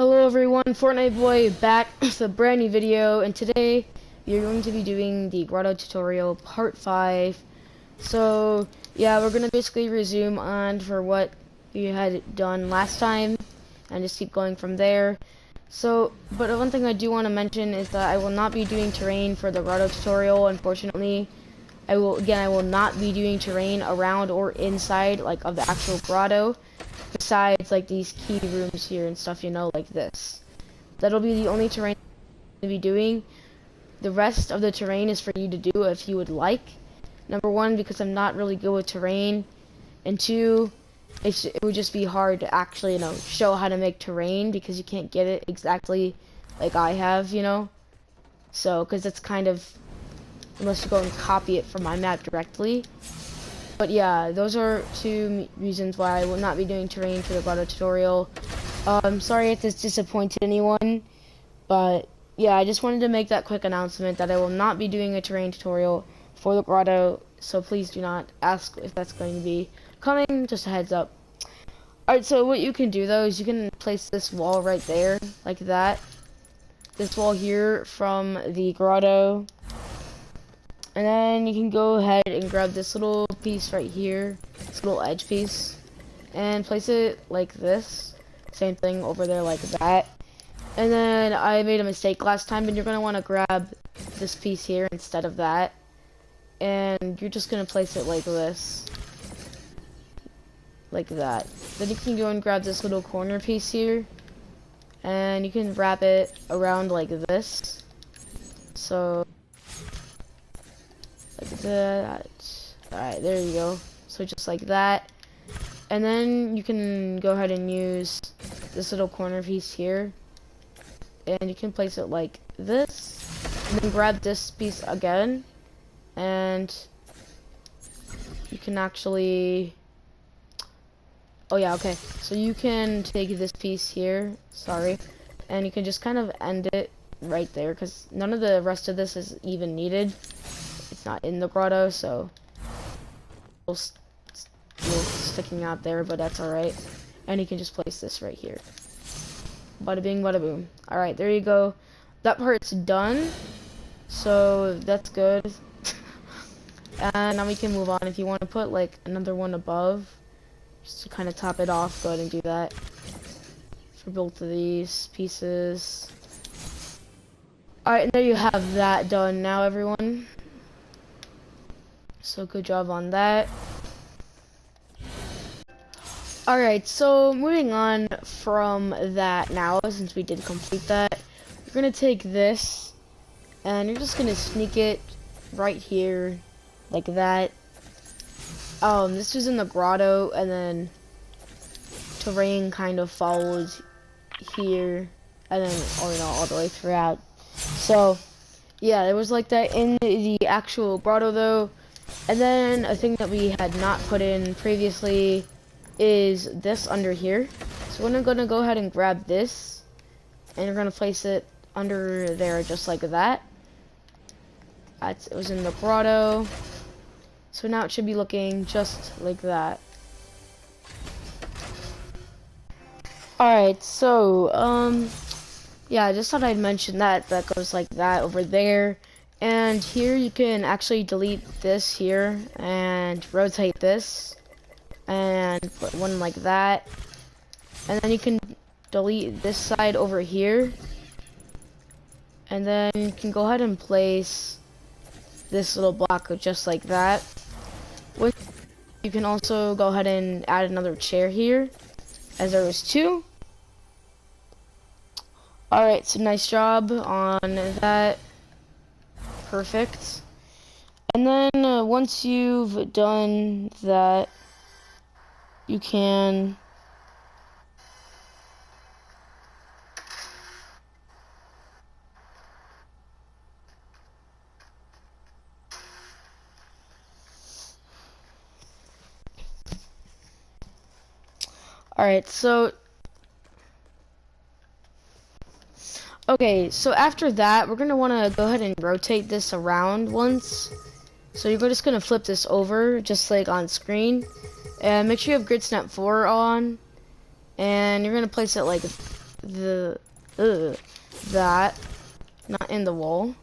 Hello everyone, Fortnite Boy back with a brand new video, and today you're going to be doing the Grotto tutorial part 5. So yeah, we're going to basically resume on for what we had done last time and just keep going from there. So, but one thing I do want to mention is that I will not be doing terrain for the Grotto tutorial, unfortunately. I will not be doing terrain around or inside like of the actual grotto. Besides like these key rooms here and stuff, you know, like this. That'll be the only terrain to be doing. The rest of the terrain is for you to do if you would like. Number one, because I'm not really good with terrain, and two, it would just be hard to actually, you know, show how to make terrain because you can't get it exactly like I have, you know. So, because it's kind of, unless you go and copy it from my map directly. But yeah, those are two reasons why I will not be doing terrain for the Grotto tutorial. I'm sorry if this disappointed anyone, but yeah, I just wanted to make that quick announcement that I will not be doing a terrain tutorial for the Grotto, so please do not ask if that's going to be coming, just a heads up. Alright, so what you can do though is you can place this wall right there, like that. This wall here from the Grotto. And then you can go ahead and grab this little piece right here, this little edge piece, and place it like this. Same thing over there like that. And then I made a mistake last time, and you're going to want to grab this piece here instead of that. And you're just going to place it like this. Like that. Then you can go and grab this little corner piece here, and you can wrap it around like this. So like that. Alright, there you go. So just like that. And then you can go ahead and use this little corner piece here. And you can place it like this. And then grab this piece again. And you can actually... Oh yeah, okay. So you can take this piece here. Sorry. And you can just kind of end it right there. Because none of the rest of this is even needed. It's not in the grotto, so it's sticking out there, but that's alright. And you can just place this right here. Bada bing, bada boom. Alright, there you go. That part's done, so that's good. And now we can move on. If you want to put like another one above, just to kind of top it off, go ahead and do that for both of these pieces. Alright, and there you have that done now, everyone. So good job on that. Alright, so moving on from that now, since we did complete that, you're going to take this, and you're just going to sneak it right here, like that. This was in the grotto, and then terrain kind of follows here, and then, all the way throughout. So, yeah, it was like that in the actual grotto, though. And then a thing that we had not put in previously is this under here. So we're gonna go ahead and grab this, and we're gonna place it under there just like that. It was in the grotto. So now it should be looking just like that. Alright, so yeah, I just thought I'd mention that goes like that over there. And here you can actually delete this here and rotate this and put one like that. And then you can delete this side over here. And then you can go ahead and place this little block just like that. You can also go ahead and add another chair here, as there was two. Alright, so nice job on that. Perfect. And then once you've done that, you can Alright, so okay, so after that, we're gonna want to go ahead and rotate this around once. So you're just gonna flip this over, just like on screen, and make sure you have grid snap 4 on, and you're gonna place it like the that, not in the wall.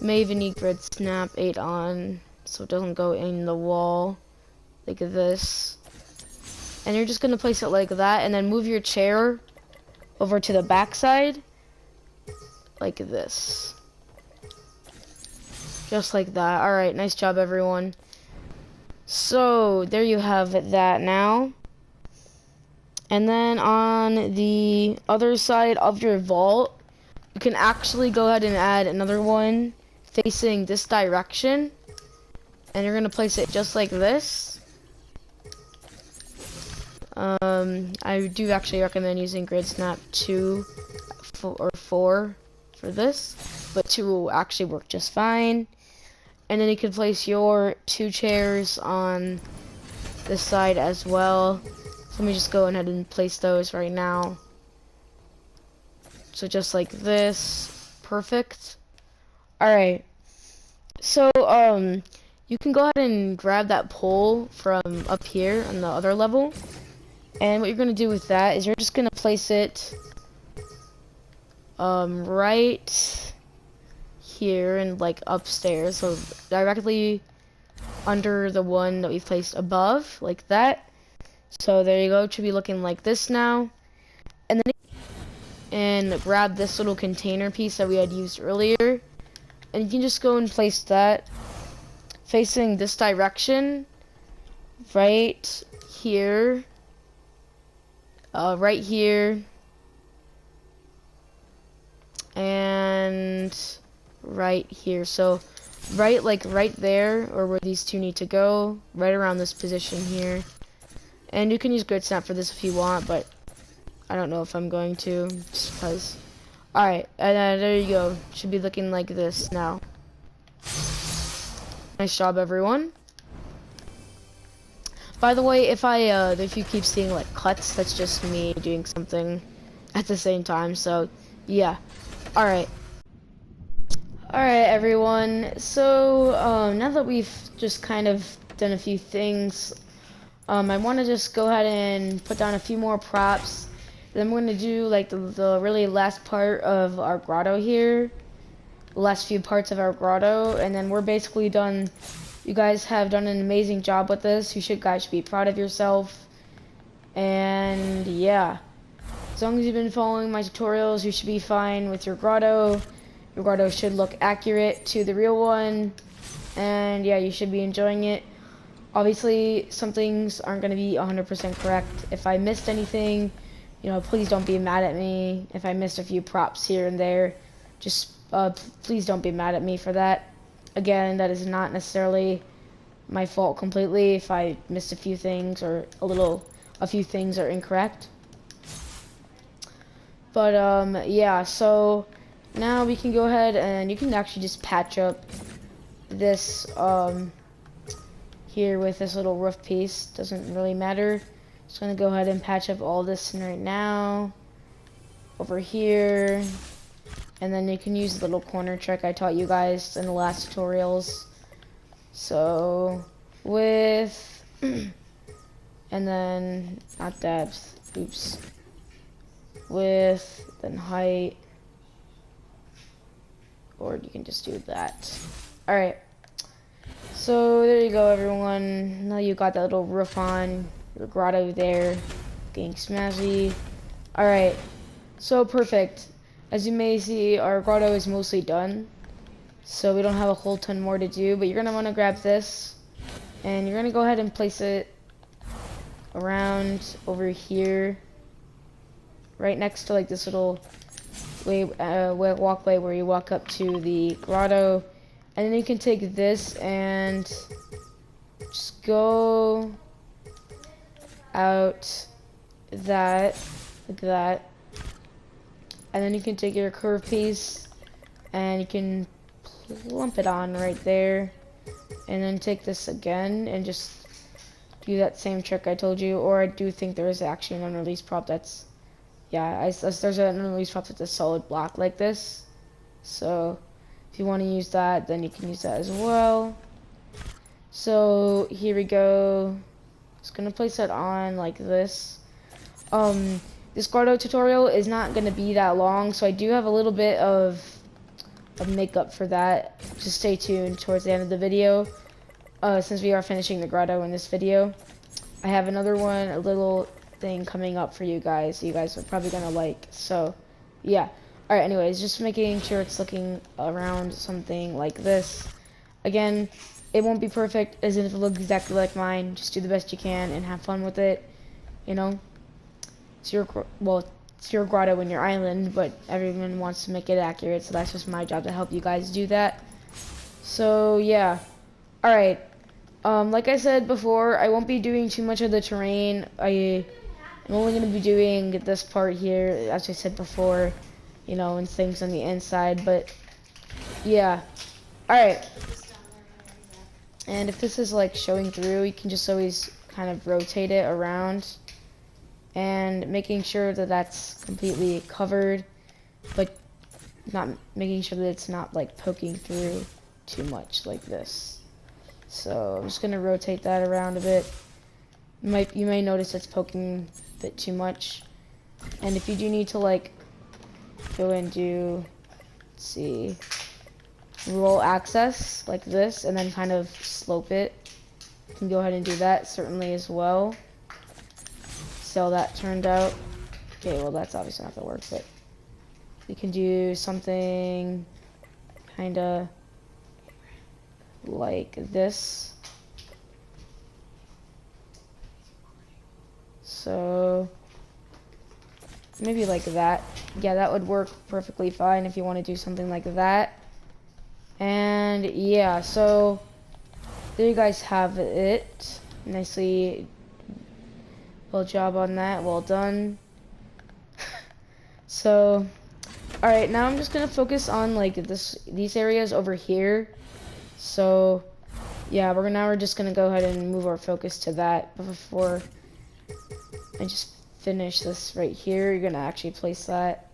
May even need grid snap 8 on, so it doesn't go in the wall, like this. And you're just gonna place it like that, and then move your chair over to the back side, like this. Just like that. Alright, nice job everyone. So, there you have that now. And then on the other side of your vault, you can actually go ahead and add another one facing this direction. And you're gonna place it just like this. I do actually recommend using grid snap 2 or 4 for this, but 2 will actually work just fine. And then you can place your 2 chairs on this side as well. So let me just go ahead and place those right now. So just like this, perfect. Alright, so you can go ahead and grab that pole from up here on the other level. And what you're going to do with that is you're just going to place it right here and like upstairs, so directly under the one that we've placed above, like that. So there you go, it should be looking like this now. And then grab this little container piece that we had used earlier, and you can just go and place that facing this direction right here. Right here, and right here. So right there, or where these two need to go, right around this position here. And you can use grid snap for this if you want, but I don't know if I'm going to, just because. Alright, and there you go. Should be looking like this now. Nice job everyone. By the way, if you keep seeing like cuts, that's just me doing something at the same time. So, yeah. All right, everyone. So now that we've just kind of done a few things, I want to just go ahead and put down a few more props. Then I'm going to do like the really last part of our grotto here, the last few parts of our grotto, and then we're basically done. You guys have done an amazing job with this. You guys should be proud of yourself. And yeah, as long as you've been following my tutorials, you should be fine with your grotto. Your grotto should look accurate to the real one. And yeah, you should be enjoying it. Obviously, some things aren't going to be 100% correct. If I missed anything, you know, please don't be mad at me. If I missed a few props here and there, just please don't be mad at me for that. Again, that is not necessarily my fault completely if I missed a few things or a few things are incorrect. But yeah, so now we can go ahead and you can actually just patch up this here with this little roof piece. Doesn't really matter. Just gonna go ahead and patch up all this right now over here. And then you can use the little corner trick I taught you guys in the last tutorials. So, with, and then, not depth, oops. Width, then height, or you can just do that. Alright, so there you go everyone. Now you got that little roof on, your grotto there, getting snazzy. Alright, so perfect. As you may see, our grotto is mostly done, so we don't have a whole ton more to do, but you're going to want to grab this, and you're going to go ahead and place it around over here, right next to like this little walkway where you walk up to the grotto, and then you can take this and just go out that, like that. And then you can take your curve piece and you can plump it on right there. And then take this again and just do that same trick I told you. Or I do think there is actually an unreleased prop that's, yeah, there's an unreleased prop that's a solid block like this. So if you want to use that, then you can use that as well. So here we go. Just gonna place that on like this. this Grotto tutorial is not going to be that long, so I do have a little bit of makeup for that. Just stay tuned towards the end of the video. Since we are finishing the Grotto in this video, I have another one, a little thing coming up for you guys. You guys are probably going to like. So, yeah. Alright, anyways, just making sure it's looking around something like this. Again, it won't be perfect, as if it looks exactly like mine. Just do the best you can and have fun with it. You know? It's your grotto in your island, but everyone wants to make it accurate, so that's just my job to help you guys do that. So, yeah. Alright. Like I said before, I won't be doing too much of the terrain. I'm only going to be doing this part here, as I said before. You know, and things on the inside, but yeah. Alright. And if this is like showing through, you can just always kind of rotate it around and making sure that that's completely covered, but not making sure that it's not like poking through too much like this. So I'm just gonna rotate that around a bit. You may notice it's poking a bit too much, and if you do need to like go and do, let's see, roll access like this and then kind of slope it, you can go ahead and do that certainly as well. See how that turned out. Okay, well that's obviously not gonna work, but we can do something kind of like this. So maybe like that. Yeah, that would work perfectly fine if you want to do something like that. And yeah, so there you guys have it. Nicely, well job on that, well done. So, alright, now I'm just gonna focus on like these areas over here. So yeah, we're just gonna go ahead and move our focus to that. But before I just finish this right here, you're gonna actually place that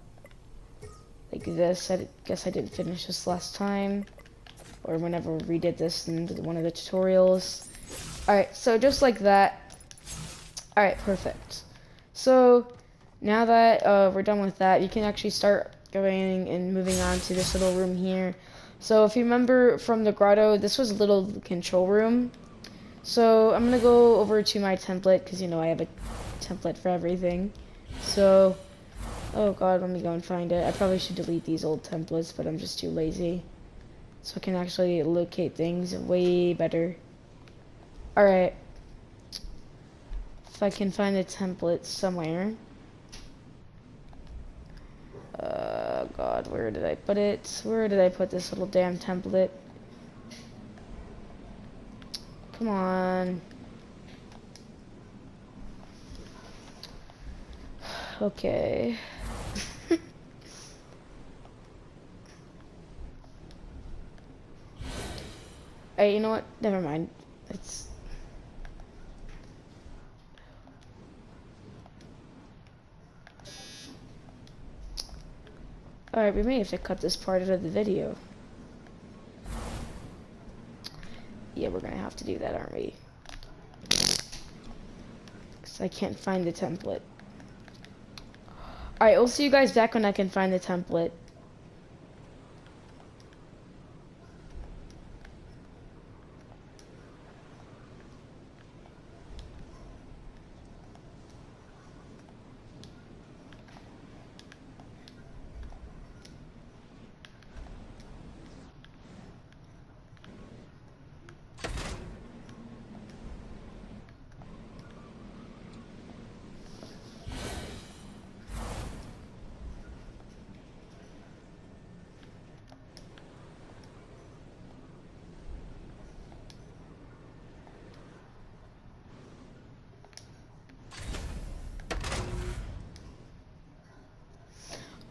like this. I guess I didn't finish this last time, or whenever we did this in one of the tutorials. Alright, so just like that. Alright, perfect. So now that we're done with that, you can actually start going and moving on to this little room here. So if you remember from the Grotto, this was a little control room. So I'm gonna go over to my template, because you know I have a template for everything. So, oh god, let me go and find it. I probably should delete these old templates, but I'm just too lazy. So I can actually locate things way better. Alright. If I can find a template somewhere. God, where did I put it? Where did I put this little damn template? Come on. Okay. Hey, you know what? Never mind. It's... Alright, we may have to cut this part out of the video. Yeah, we're gonna have to do that, aren't we? Because I can't find the template. Alright, we'll see you guys back when I can find the template.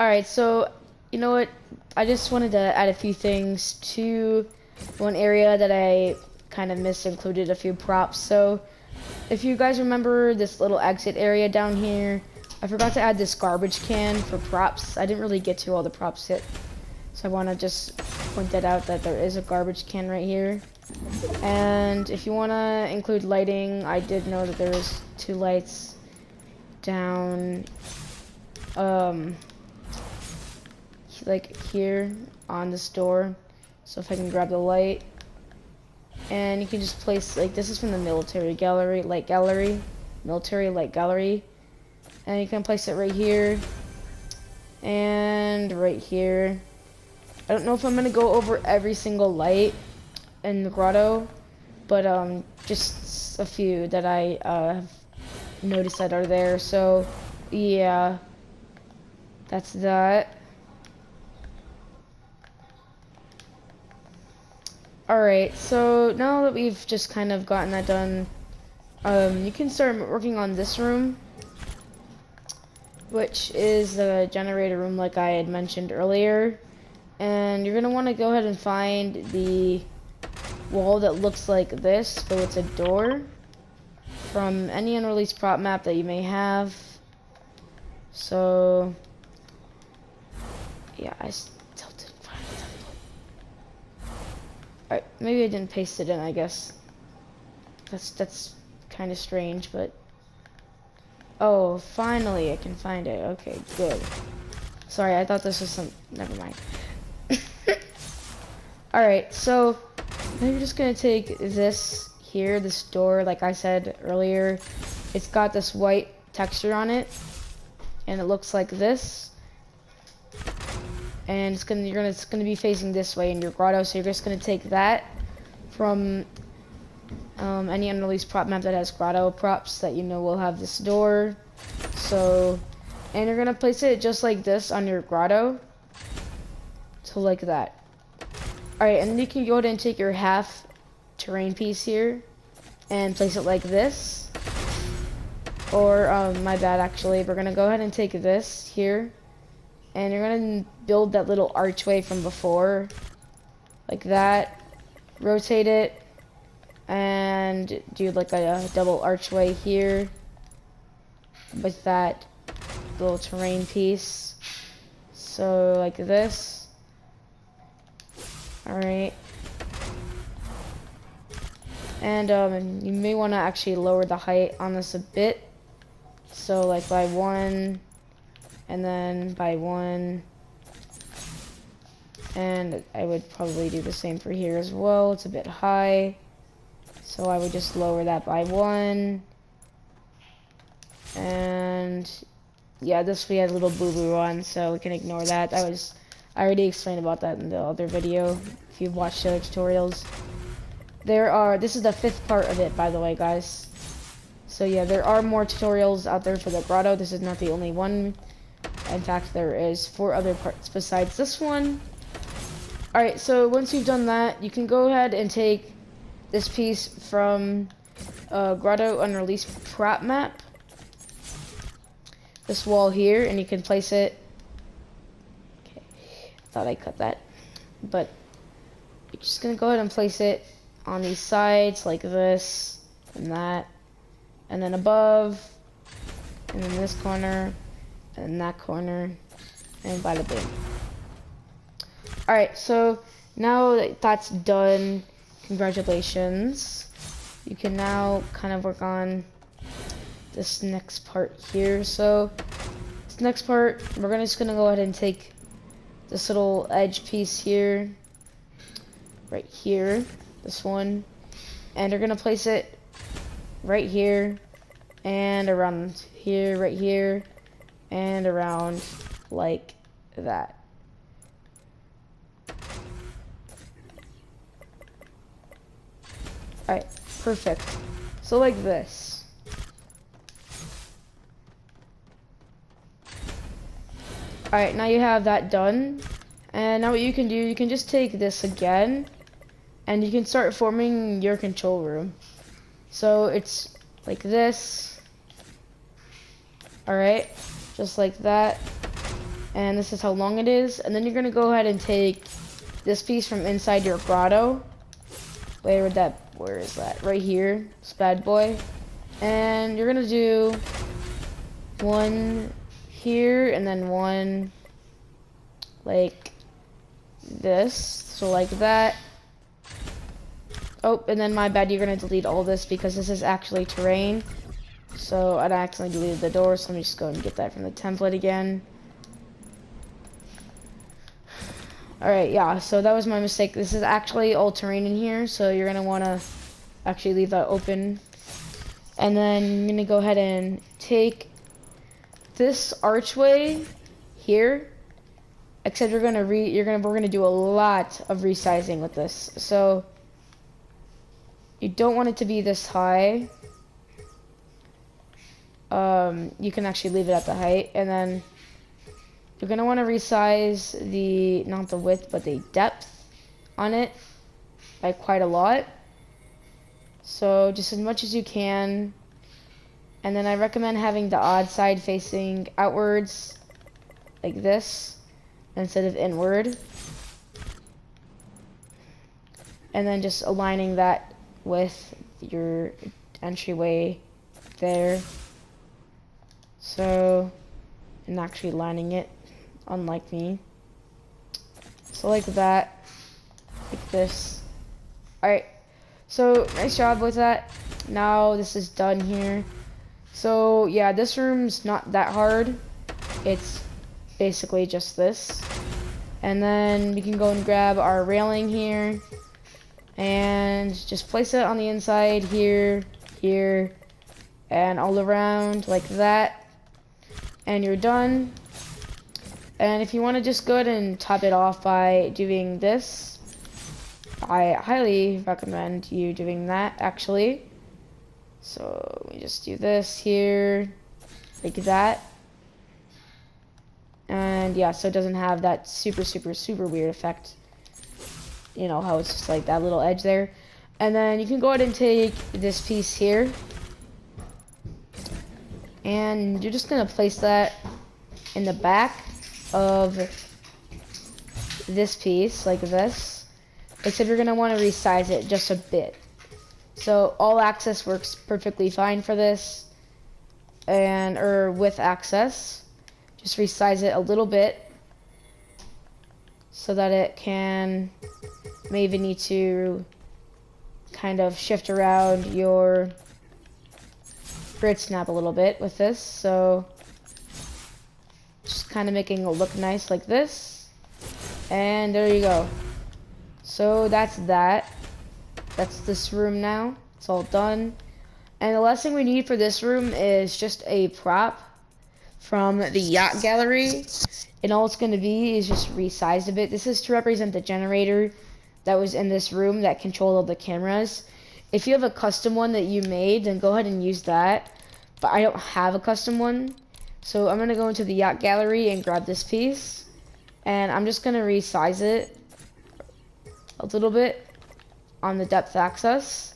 Alright, so, you know what, I just wanted to add a few things to one area that I kind of missed, included a few props. So, if you guys remember this little exit area down here, I forgot to add this garbage can for props. I didn't really get to all the props yet, so I want to just point that out, that there is a garbage can right here. And if you want to include lighting, I did know that there was 2 lights down like here on this door. So if I can grab the light, and you can just place, like, this is from the military gallery, light gallery, military light gallery, and you can place it right here and right here. I don't know if I'm gonna go over every single light in the grotto, but just a few that I have noticed that are there. So yeah, that's that. Alright, so now that we've just kind of gotten that done, you can start working on this room, which is the generator room like I had mentioned earlier. And you're going to want to go ahead and find the wall that looks like this, but it's a door, from any unreleased prop map that you may have. So yeah, I still didn't find it. Alright, maybe I didn't paste it in, I guess. That's kind of strange, but oh, finally I can find it. Okay, good. Sorry, I thought this was some, never mind. Alright, so now you're just gonna take this here, this door, like I said earlier. It's got this white texture on it, and it looks like this. And it's gonna be facing this way in your grotto. So you're just gonna take that from any unreleased prop map that has grotto props that you know will have this door. So, and you're gonna place it just like this on your grotto. So like that. Alright, and then you can go ahead and take your half terrain piece here and place it like this. Or, my bad actually, we're gonna go ahead and take this here. And you're gonna build that little archway from before. Like that. Rotate it. And do like a double archway here. With that little terrain piece. So, like this. Alright. And you may want to actually lower the height on this a bit. So like by 1, and then by 1. And I would probably do the same for here as well. It's a bit high. So I would just lower that by 1. And yeah, this we had a little boo-boo on, so we can ignore that. I already explained about that in the other video, if you've watched the other tutorials. This is the 5th part of it, by the way, guys. So yeah, there are more tutorials out there for the grotto. This is not the only one. In fact, there is 4 other parts besides this one. Alright, so once you've done that, you can go ahead and take this piece from Grotto Unreleased Prop Map. This wall here, and you can place it. Okay, thought I cut that. But you're just gonna go ahead and place it on these sides like this, and that. And then above, and then this corner, and that corner, and bada bing. Alright, so now that that's done, congratulations. You can now kind of work on this next part here. So, this next part, we're just gonna go ahead and take this little edge piece here, right here, this one, and you're gonna place it right here, and around here, right here, and around like that. Alright, perfect. So like this. Alright, now you have that done. And now what you can do, you can just take this again, and you can start forming your control room. So it's like this. Alright, just like that. And this is how long it is. And then you're gonna go ahead and take this piece from inside your grotto. Where is that? Right here, this bad boy. And you're gonna do 1 here, and then 1 like this. So like that. Oh, and then my bad, you're gonna delete all this because this is actually terrain. So I'd accidentally deleted the door, so let me just go and get that from the template again. Alright, yeah, so that was my mistake. This is actually all terrain in here, so you're gonna wanna actually leave that open. And then I'm gonna go ahead and take this archway here, except we're gonna do a lot of resizing with this. So you don't want it to be this high. You can actually leave it at the height, and then you're gonna want to resize the, not the width, but the depth on it by quite a lot. So just as much as you can. And then I recommend having the odd side facing outwards, like this, instead of inward. And then just aligning that with your entryway there. So, and actually lining it, unlike me. So like that, like this. Alright, so nice job with that. Now this is done here. So yeah, this room's not that hard. It's basically just this. And then we can go and grab our railing here and just place it on the inside here, here, and all around like that. And you're done. And if you want to just go ahead and top it off by doing this, I highly recommend you doing that actually. So we just do this here, like that. And yeah, so it doesn't have that super weird effect. You know, how it's just like that little edge there. And then you can go ahead and take this piece here. And you're just gonna place that in the back of this piece, like this. Except you're gonna wanna resize it just a bit. So all access works perfectly fine for this, or with access. Just resize it a little bit so that it can, maybe need to kind of shift around your grid snap a little bit with this. So just kind of making it look nice like this. And there you go. So that's that. That's this room now. It's all done. And the last thing we need for this room is just a prop from the yacht gallery. And all it's going to be is just resized a bit. This is to represent the generator that was in this room that controlled all the cameras. If you have a custom one that you made, then go ahead and use that. But I don't have a custom one. So I'm going to go into the yacht gallery and grab this piece. And I'm just going to resize it a little bit on the depth axis,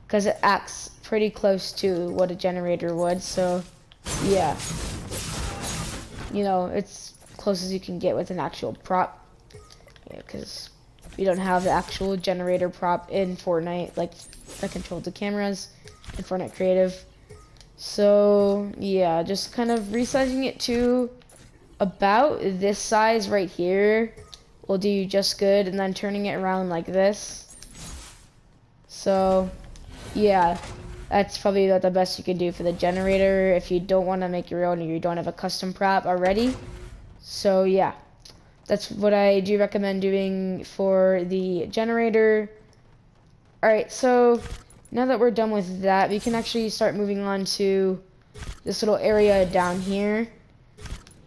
because it acts pretty close to what a generator would. So yeah, you know, it's close as you can get with an actual prop. Yeah, because we don't have the actual generator prop in Fortnite, like that controlled the cameras in Fortnite Creative. So yeah, just kind of resizing it to about this size right here will do you just good, and then turning it around like this. So yeah, that's probably about the best you can do for the generator if you don't want to make your own or you don't have a custom prop already. So yeah, that's what I do recommend doing for the generator. Alright, so now that we're done with that, we can actually start moving on to this little area down here.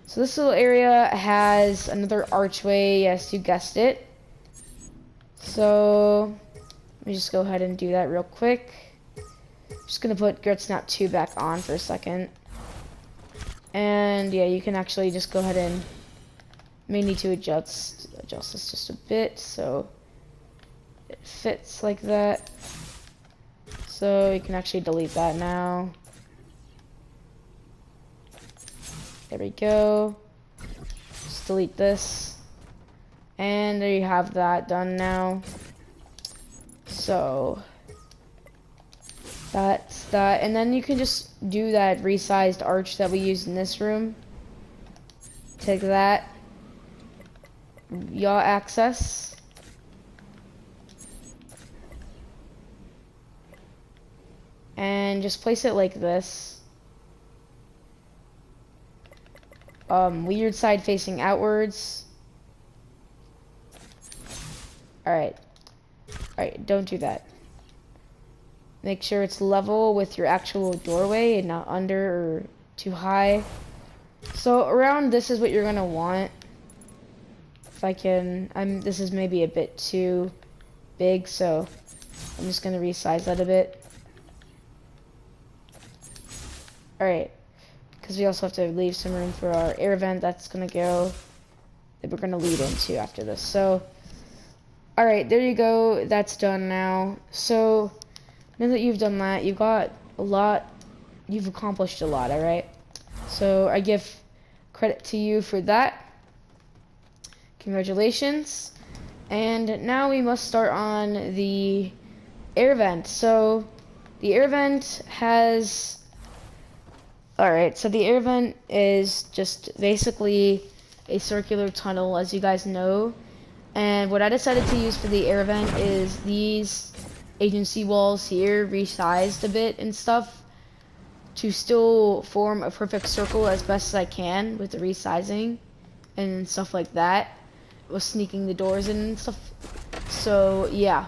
So this little area has another archway, yes, you guessed it. So let me just go ahead and do that real quick. Just gonna put Grid Snap 2 back on for a second. And yeah, you can actually just go ahead and may need to adjust this just a bit so it fits like that. So you can actually delete that now. There we go. Just delete this. And there you have that done now. So that's that. And then you can just do that resized arch that we used in this room. Take that. Yaw access. and just place it like this. Weird side facing outwards. Alright. Alright, don't do that. Make sure it's level with your actual doorway and not under or too high. So around this is what you're gonna want. If I can, this is maybe a bit too big, so I'm just gonna resize that a bit. Alright, because we also have to leave some room for our air vent that's gonna go, that we're gonna lead into after this. So, alright, there you go, that's done now. So, now that you've done that, you've got a lot, you've accomplished a lot, alright? So, I give credit to you for that. Congratulations. And now we must start on the air vent. So, the air vent has... Alright, so the air vent is just basically a circular tunnel, as you guys know. And what I decided to use for the air vent is these agency walls here, resized a bit and stuff, to still form a perfect circle as best as I can with the resizing and stuff like that, with sneaking the doors in and stuff. So yeah,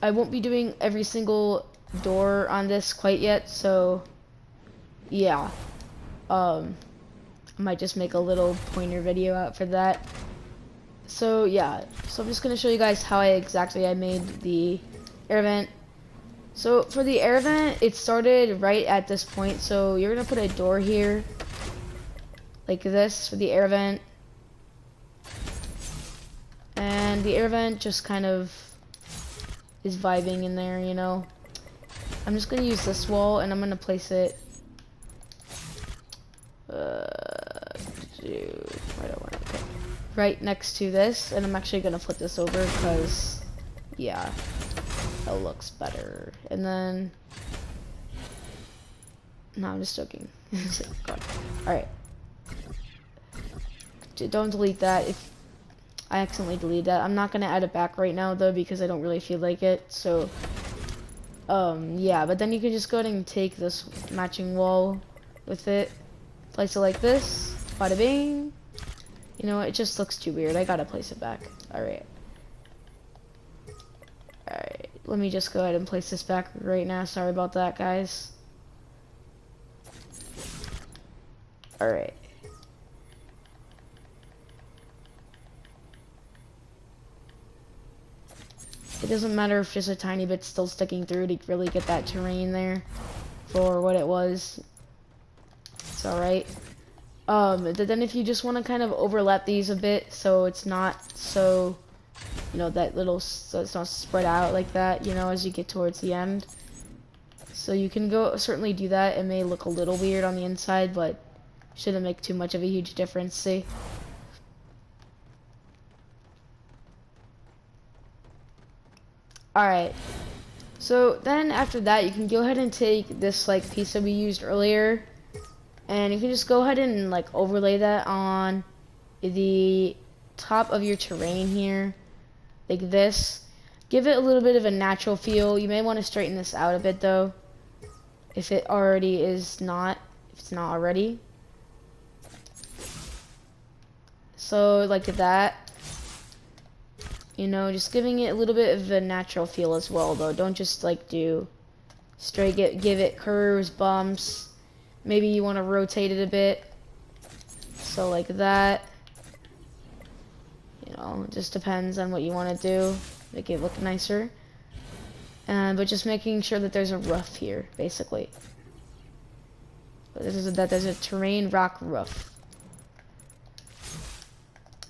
I won't be doing every single door on this quite yet, so yeah, I might just make a little pointer video out for that. So yeah, so I'm just gonna show you guys how I made the air vent. So for the air vent, it started right at this point, so you're gonna put a door here like this for the air vent, and the air vent just kind of is vibing in there, you know. I'm just gonna use this wall and I'm gonna place it right next to this, and I'm actually gonna flip this over because yeah, that looks better. And then no, I'm just joking. Alright, don't delete that. If I accidentally deleted that, I'm not gonna add it back right now though, because I don't really feel like it. So yeah, but then you can just go ahead and take this matching wall with it, place it like this, bada bing. You know, it just looks too weird. I gotta place it back. Alright. Alright, let me just go ahead and place this back right now. Sorry about that, guys. Alright. It doesn't matter if just a tiny bit's still sticking through to really get that terrain there for what it was. It's alright. Then if you just want to kind of overlap these a bit so it's not so, you know, so it's not spread out like that, you know, as you get towards the end. So you can certainly do that. It may look a little weird on the inside, but shouldn't make too much of a huge difference, see? Alright, so then after that you can go ahead and take this like piece that we used earlier, and you can just go ahead and like overlay that on the top of your terrain here, like this. Give it a little bit of a natural feel. You may want to straighten this out a bit though, if it's not already. So like that. You know, just giving it a little bit of a natural feel as well, though. Don't just like do straight, give it curves, bumps. Maybe you want to rotate it a bit. So like that. You know, it just depends on what you want to do. Make it look nicer. But just making sure that there's a roof here, basically. That there's a terrain rock roof.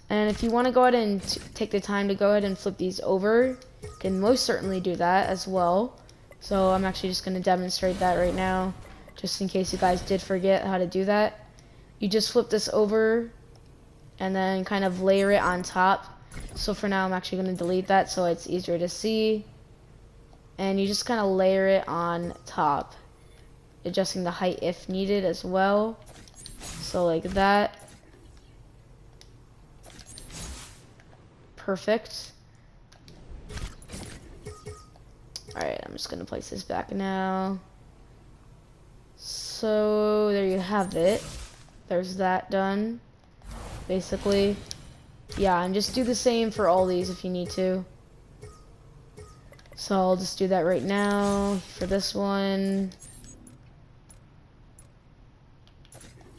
And if you want to go ahead and take the time to go ahead and flip these over, you can most certainly do that as well. So I'm actually just going to demonstrate that right now, just in case you guys did forget how to do that. You just flip this over and then kind of layer it on top. So for now I'm actually going to delete that so it's easier to see. And you just kind of layer it on top, adjusting the height if needed as well. So like that. Perfect. Alright, I'm just gonna place this back now. So there you have it. There's that done. Basically. Yeah, and just do the same for all these if you need to. So I'll just do that right now for this one.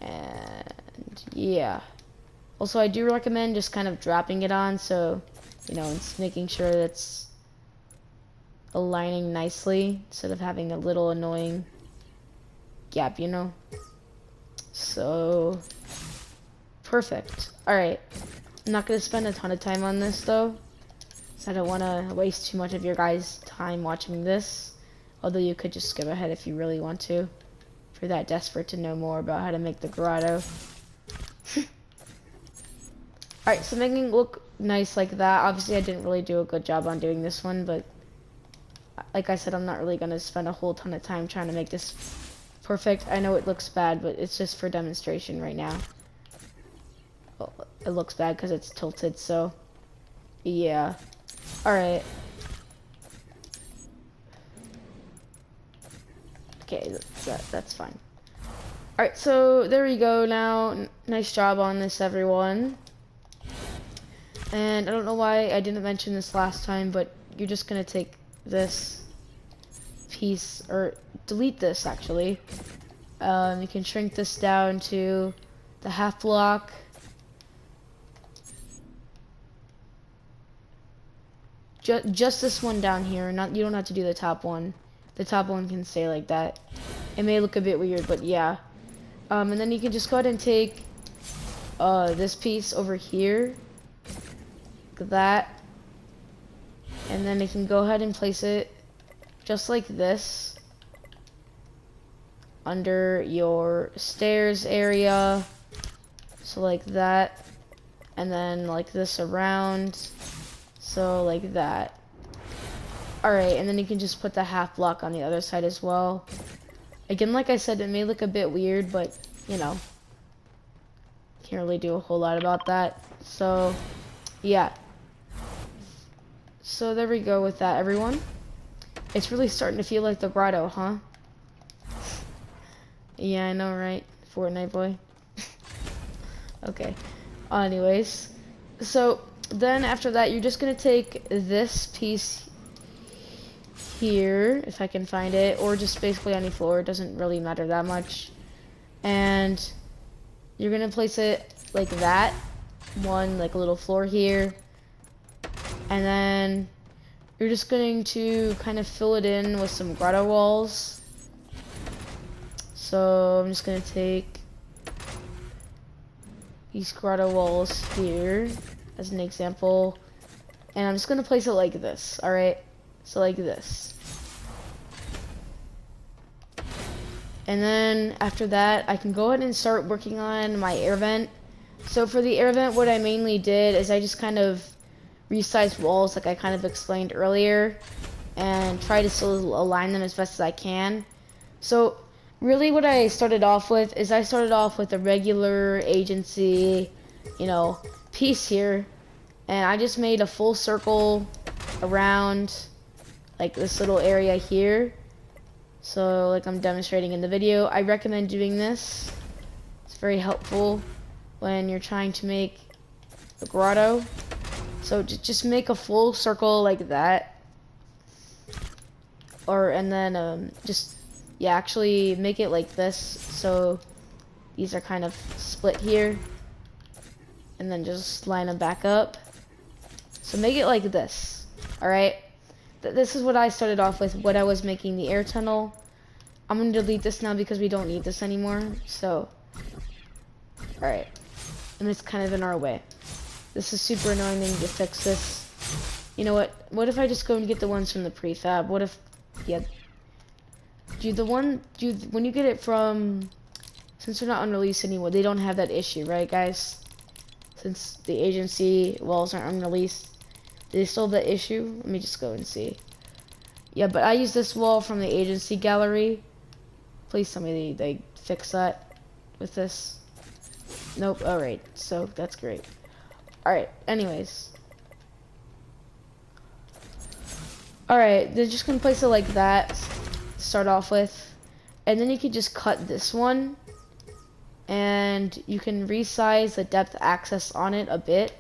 And yeah. Also, I do recommend just kind of dropping it on, so, you know, it's making sure that's aligning nicely instead of having a little annoying gap, you know? So, perfect. Alright. I'm not going to spend a ton of time on this, though, so I don't want to waste too much of your guys' time watching this. Although you could just skip ahead if you really want to, if you're that desperate to know more about how to make the grotto. Alright, so making it look nice like that. Obviously, I didn't really do a good job on doing this one, but like I said, I'm not really going to spend a whole ton of time trying to make this perfect. I know it looks bad, but it's just for demonstration right now. Well, it looks bad because it's tilted, so yeah. Alright. Okay, that's fine. Alright, so there we go now. Nice job on this, everyone. And I don't know why I didn't mention this last time, but you're just gonna take this piece, or delete this actually. You can shrink this down to the half block. Just this one down here. You don't have to do the top one. The top one can stay like that. It may look a bit weird, but yeah. And then you can just go ahead and take this piece over here. Like that. And then you can go ahead and place it just like this under your stairs area. So like that. And then like this around. So like that. Alright, and then you can just put the half block on the other side as well. Again, like I said, it may look a bit weird, but, you know, can't really do a whole lot about that. So, yeah. So there we go with that, everyone. It's really starting to feel like the grotto, huh? Yeah, I know, right? Fortnite boy. Okay. Anyways, so then after that, you're just gonna take this piece here, if I can find it, or just basically any floor. It doesn't really matter that much. And you're gonna place it like that. One, like a little floor here. And then you're just going to kind of fill it in with some grotto walls. So I'm just gonna take these grotto walls here as an example, and I'm just gonna place it like this. Alright, so like this. And then after that, I can go ahead and start working on my air vent. So for the air vent, what I mainly did is I just kind of resized walls like I kind of explained earlier, and try to still align them as best as I can. So really what I started off with is I started off with a regular agency, you know, piece here, and I just made a full circle around like this little area here. So like I'm demonstrating in the video, I recommend doing this. It's very helpful when you're trying to make a grotto. So just make a full circle like that, and then actually make it like this. So these are kind of split here, and then just line them back up. So make it like this. All right. This is what I started off with when I was making the air tunnel. I'm gonna delete this now because we don't need this anymore. So, all right, and it's kind of in our way. This is super annoying. They need to fix this. You know what? What if I just go and get the ones from the prefab? What if, yeah, when you get it from, since they're not unreleased anymore, they don't have that issue, right, guys? Since the agency walls aren't unreleased, do they still have that issue? Let me just go and see. Yeah, but I use this wall from the agency gallery. Please tell me they fix that with this. Nope. All right. So that's great. All right. Anyways. Alright, they're just gonna place it like that to start off with. And then you can just cut this one. And you can resize the depth access on it a bit.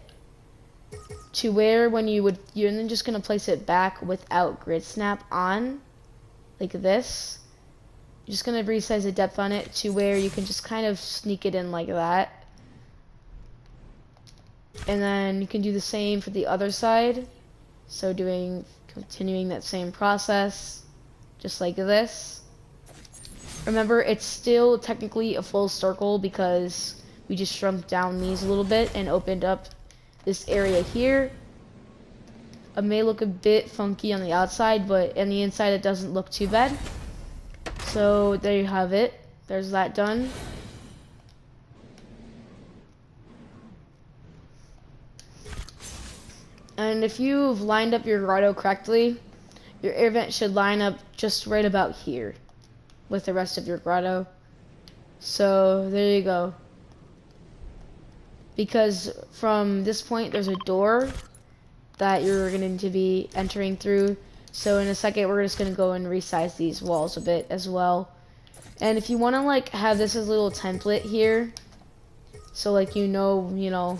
To where when you're then just gonna place it back without grid snap on. Like this. You're just gonna resize the depth on it to where you can just kind of sneak it in like that. And then you can do the same for the other side. So continuing that same process, just like this. Remember, it's still technically a full circle because we just shrunk down these a little bit and opened up this area here. It may look a bit funky on the outside, but on the inside it doesn't look too bad. So there you have it. There's that done. And if you've lined up your grotto correctly, your air vent should line up just right about here with the rest of your grotto. So there you go. Because from this point there's a door that you're going to be entering through. So in a second we're just going to go and resize these walls a bit as well. And if you want to like have this as a little template here, so like you know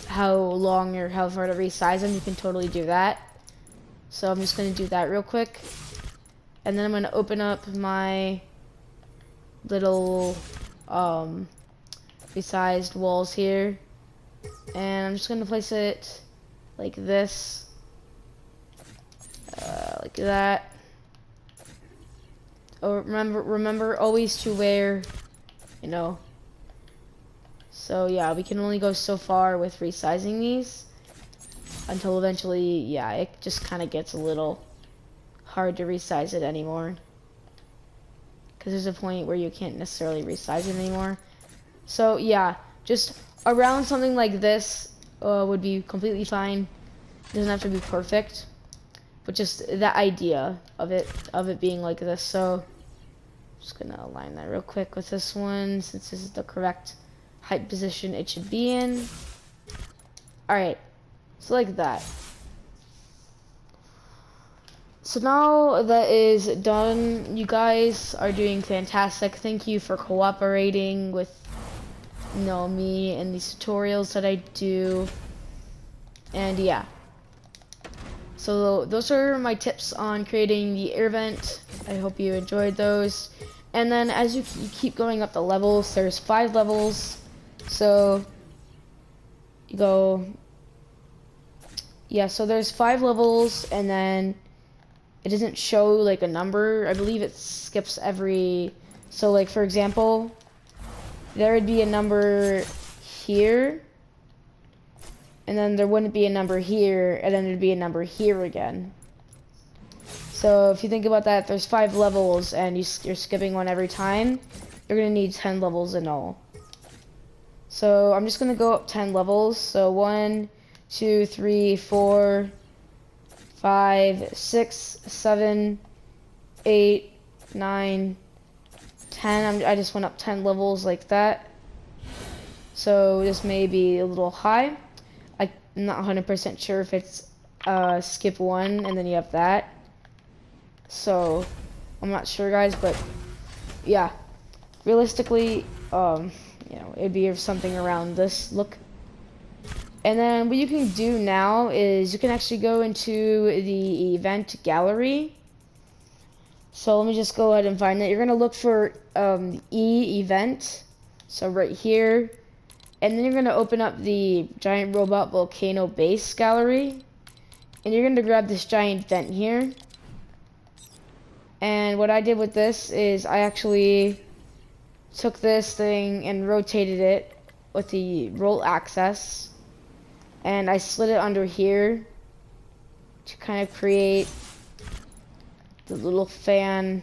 how long or how far to resize them, you can totally do that. So I'm just going to do that real quick. And then I'm going to open up my little resized walls here. And I'm just going to place it like this. Like that. Oh, remember always to wear, So yeah, we can only go so far with resizing these until eventually, yeah, it just kind of gets a little hard to resize it anymore. Because there's a point where you can't necessarily resize it anymore. So yeah, just around something like this would be completely fine. It doesn't have to be perfect, but just the idea of it being like this. So I'm just gonna align that real quick with this one since this is the correct height position it should be in. Alright, so like that. So now that is done, you guys are doing fantastic. Thank you for cooperating with me and these tutorials that I do. And yeah. So those are my tips on creating the air vent. I hope you enjoyed those. And then as you keep going up the levels, there's 5 levels. So you go, yeah, so there's 5 levels, and then it doesn't show like a number. I believe it skips every, so like for example, there would be a number here, and then there wouldn't be a number here, and then there'd be a number here again. So if you think about that, there's 5 levels and you're skipping one every time, you're gonna need 10 levels in all. So I'm just gonna go up 10 levels. So 1, 2, 3, 4, 5, 6, 7, 8, 9, 10. I just went up 10 levels like that. So this may be a little high. I'm not 100% sure if it's skip 1 and then you have that. So I'm not sure, guys, but yeah, realistically, it'd be something around this look. And then what you can do now is you can actually go into the event gallery. So let me just go ahead and find that. You're gonna look for E event, so right here, and then you're gonna open up the giant robot volcano base gallery, and you're gonna grab this giant vent here. And what I did with this is I actually took this thing and rotated it with the roll axis, and I slid it under here to kind of create the little fan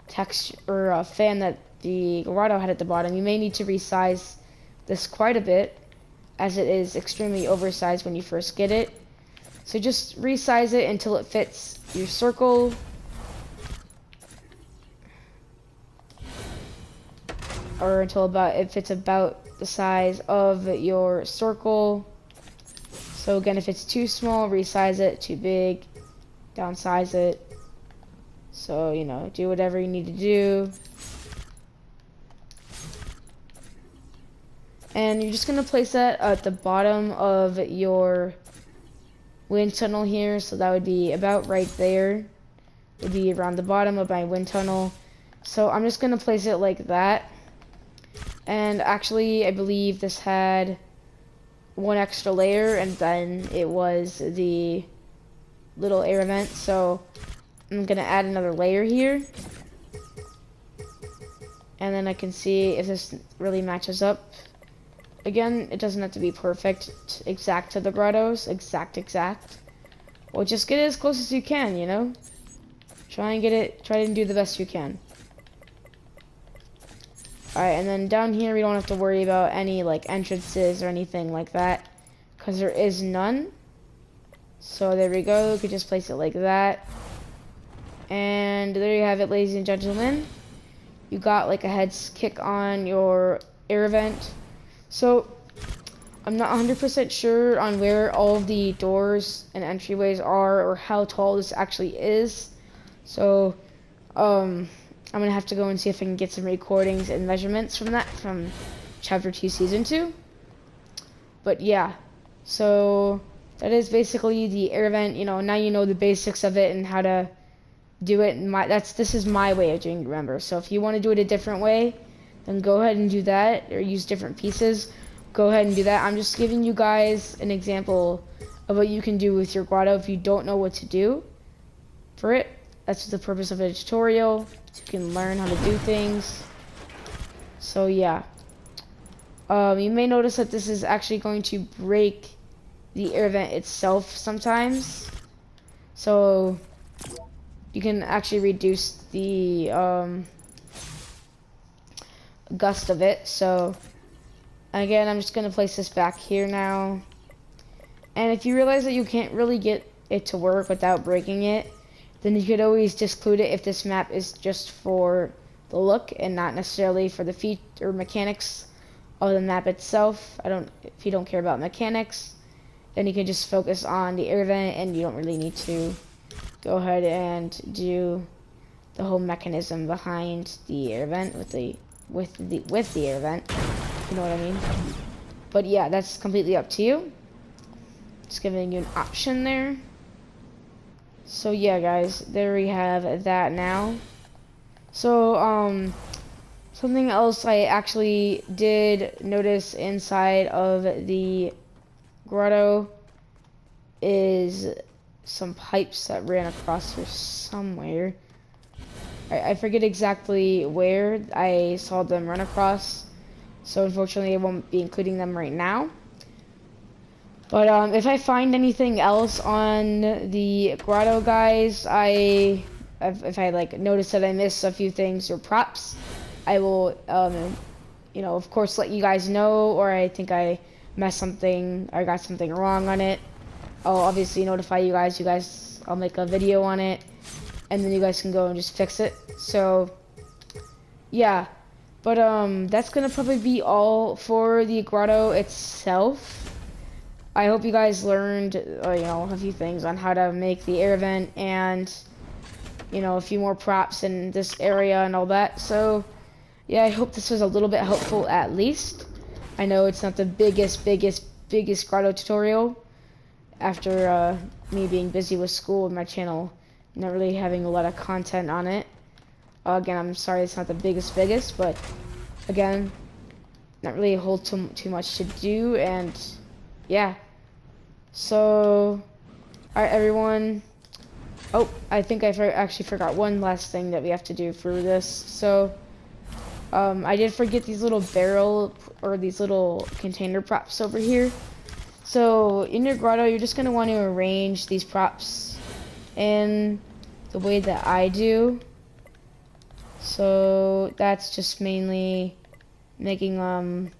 texture, or a fan that the Grotto had at the bottom. You may need to resize this quite a bit, as it is extremely oversized when you first get it. So just resize it until it fits your circle. Or until it fits about the size of your circle. So again, if it's too small, resize it. Too big, downsize it. So, you know, do whatever you need to do. And you're just gonna place that at the bottom of your wind tunnel here. So that would be about right there. Would be around the bottom of my wind tunnel. So I'm just gonna place it like that. And actually, I believe this had one extra layer, and then it was the little air vent. So I'm gonna add another layer here. And then I can see if this really matches up. Again, it doesn't have to be perfect, exact to the grottos, exact. Well, just get it as close as you can, you know? Try and do the best you can. Alright, and then down here, we don't have to worry about any, like, entrances or anything like that, because there is none. So there we go, we could just place it like that. And there you have it, ladies and gentlemen. You got, like, a head kick on your air vent. So, I'm not 100% sure on where all of the doors and entryways are or how tall this actually is. So, I'm going to have to go and see if I can get some recordings and measurements from that, from Chapter 2, Season 2. But yeah, so that is basically the air vent. You know, now you know the basics of it and how to do it. This is my way of doing it, remember. So if you want to do it a different way, then go ahead and do that, or use different pieces. Go ahead and do that. I'm just giving you guys an example of what you can do with your grotto if you don't know what to do for it. That's the purpose of a tutorial. So you can learn how to do things. So yeah. You may notice that this is actually going to break the air vent itself sometimes. So you can actually reduce the gust of it. So again, I'm just going to place this back here now. And if you realize that you can't really get it to work without breaking it, then you could always disclude it if this map is just for the look and not necessarily for the feat or mechanics of the map itself. If you don't care about mechanics, then you can just focus on the air vent, and you don't really need to go ahead and do the whole mechanism behind the air vent with the air vent. You know what I mean? But yeah, that's completely up to you. Just giving you an option there. So yeah, guys, there we have that now. So something else I actually did notice inside of the grotto is some pipes that ran across here somewhere. I forget exactly where I saw them run across, so unfortunately I won't be including them right now. But if I find anything else on the grotto, guys, if I like notice that I missed a few things or props, I will you know, of course, let you guys know, or I think I messed something or got something wrong on it. I'll obviously notify you guys. I'll make a video on it, and then you guys can go and just fix it. So yeah, but that's gonna probably be all for the grotto itself. I hope you guys learned you know, a few things on how to make the air vent, and you know, a few more props in this area and all that. So yeah, I hope this was a little bit helpful at least. I know it's not the biggest grotto tutorial after me being busy with school and my channel not really having a lot of content on it. Again, I'm sorry it's not the biggest, but again, not really a whole too much to do, and yeah. So, alright everyone. Oh, I think I actually forgot one last thing that we have to do for this. So, I did forget these little barrel or these little container props over here. So in your grotto, you're just going to want to arrange these props in the way that I do. So that's just mainly making them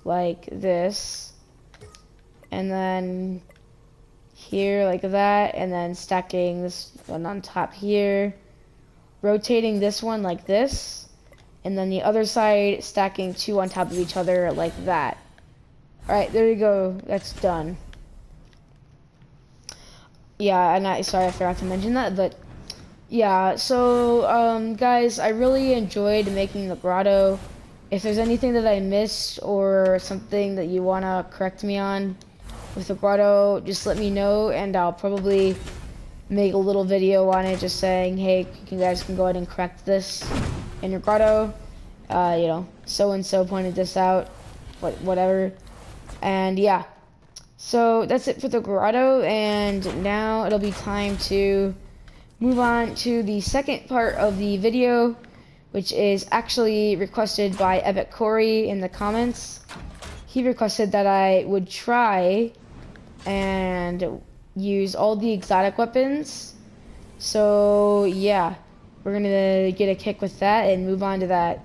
like this, and then here like that, and then stacking this one on top here, rotating this one like this, and then the other side stacking two on top of each other like that. Alright, there you go. That's done. yeah, and sorry, I forgot to mention that, but yeah, so guys, I really enjoyed making the grotto. If there's anything that I missed or something that you wanna correct me on with the grotto, just let me know, and I'll probably make a little video on it, just saying, hey, you guys can go ahead and correct this in your grotto. You know, so and so pointed this out, whatever, and yeah. So that's it for the grotto, and now it'll be time to move on to the second part of the video, which is actually requested by Epic Corey in the comments. He requested that I would try and use all the exotic weapons. So yeah, we're gonna get a kick with that and move on to that